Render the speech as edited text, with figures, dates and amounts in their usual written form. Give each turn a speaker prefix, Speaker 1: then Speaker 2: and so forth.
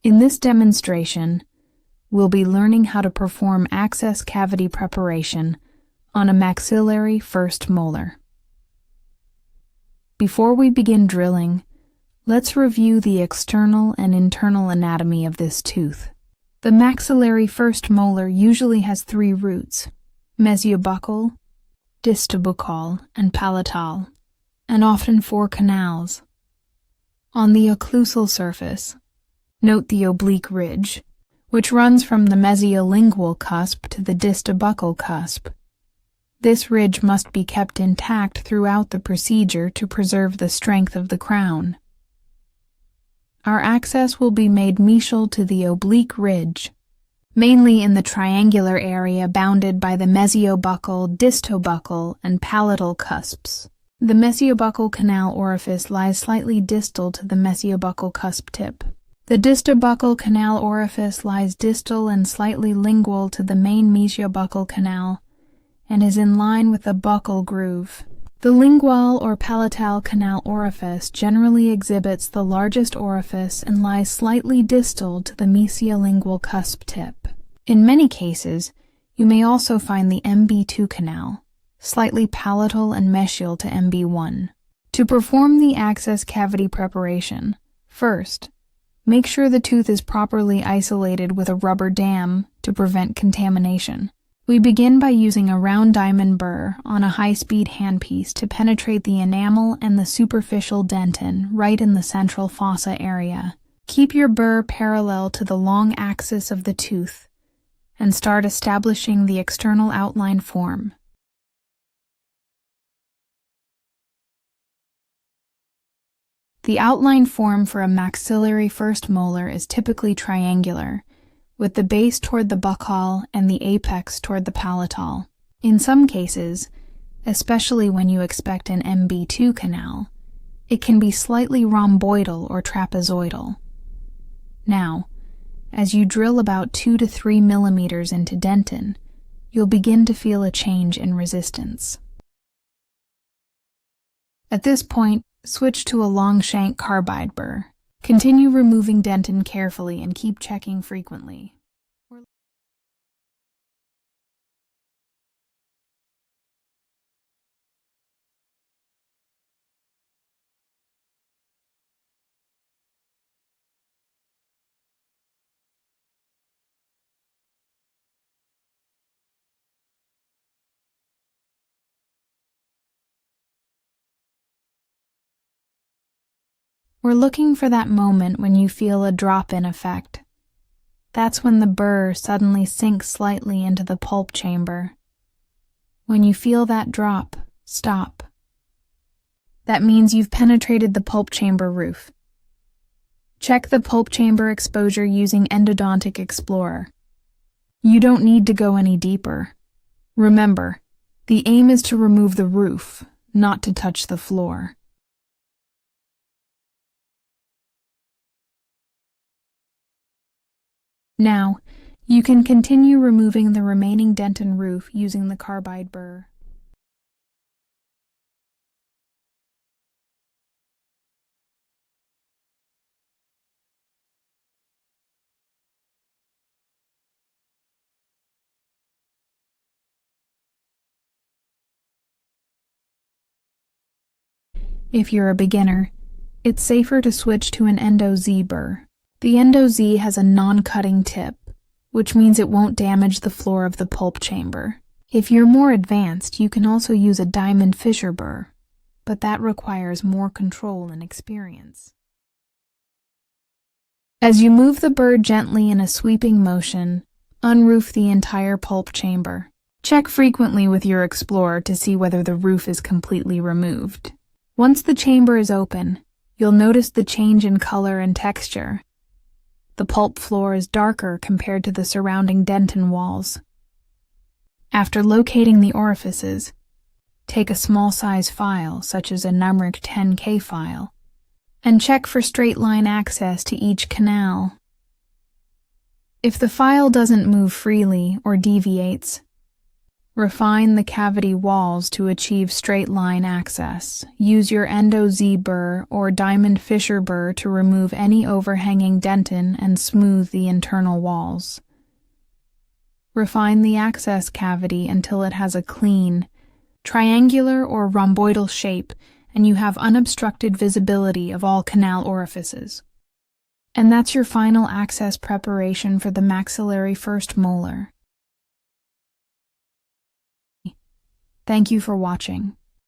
Speaker 1: In this demonstration, we'll be learning how to perform access cavity preparation on a maxillary first molar. Before we begin drilling, let's review the external and internal anatomy of this tooth. The maxillary first molar usually has 3 roots: mesiobuccal, distobuccal, and palatal, and often 4 canals. On the occlusal surface, note the oblique ridge, which runs from the mesiolingual cusp to the distobuccal cusp. This ridge must be kept intact throughout the procedure to preserve the strength of the crown. Our access will be made mesial to the oblique ridge, mainly in the triangular area bounded by the mesiobuccal, distobuccal, and palatal cusps. The mesiobuccal canal orifice lies slightly distal to the mesiobuccal cusp tip. The distobuccal canal orifice lies distal and slightly lingual to the main mesiobuccal canal and is in line with the buccal groove. The lingual or palatal canal orifice generally exhibits the largest orifice and lies slightly distal to the mesiolingual cusp tip. In many cases, you may also find the MB2 canal, slightly palatal and mesial to MB1. To perform the access cavity preparation, first, make sure the tooth is properly isolated with a rubber dam to prevent contamination. We begin by using a round diamond burr on a high-speed handpiece to penetrate the enamel and the superficial dentin right in the central fossa area. Keep your burr parallel to the long axis of the tooth and start establishing the external outline form. The outline form for a maxillary first molar is typically triangular, with the base toward the buccal and the apex toward the palatal. In some cases, especially when you expect an MB2 canal, it can be slightly rhomboidal or trapezoidal. Now, as you drill about 2 to 3 millimeters into dentin, you'll begin to feel a change in resistance. At this point, switch to a long shank carbide burr. Continue removing dentin carefully and keep checking frequently. We're looking for that moment when you feel a drop-in effect. That's when the burr suddenly sinks slightly into the pulp chamber. When you feel that drop, stop. That means you've penetrated the pulp chamber roof. Check the pulp chamber exposure using Endodontic Explorer. You don't need to go any deeper. Remember, the aim is to remove the roof, not to touch the floor. Now, you can continue removing the remaining dentin roof using the carbide burr. If you're a beginner, it's safer to switch to an Endo Z burr. The Endo Z has a non-cutting tip, which means it won't damage the floor of the pulp chamber. If you're more advanced, you can also use a diamond fissure burr, but that requires more control and experience. As you move the burr gently in a sweeping motion, unroof the entire pulp chamber. Check frequently with your Explorer to see whether the roof is completely removed. Once the chamber is open, you'll notice the change in color and texture. The pulp floor is darker compared to the surrounding dentin walls. After locating the orifices, take a small size file, such as a numeric 10K file, and check for straight line access to each canal. If the file doesn't move freely or deviates, Refine the cavity walls to achieve straight line access. Use your endo Z burr or diamond fissure burr to remove any overhanging dentin and smooth the internal walls. Refine the access cavity until it has a clean, triangular or rhomboidal shape, and you have unobstructed visibility of all canal orifices. And that's your final access preparation for the maxillary first molar. Thank you for watching.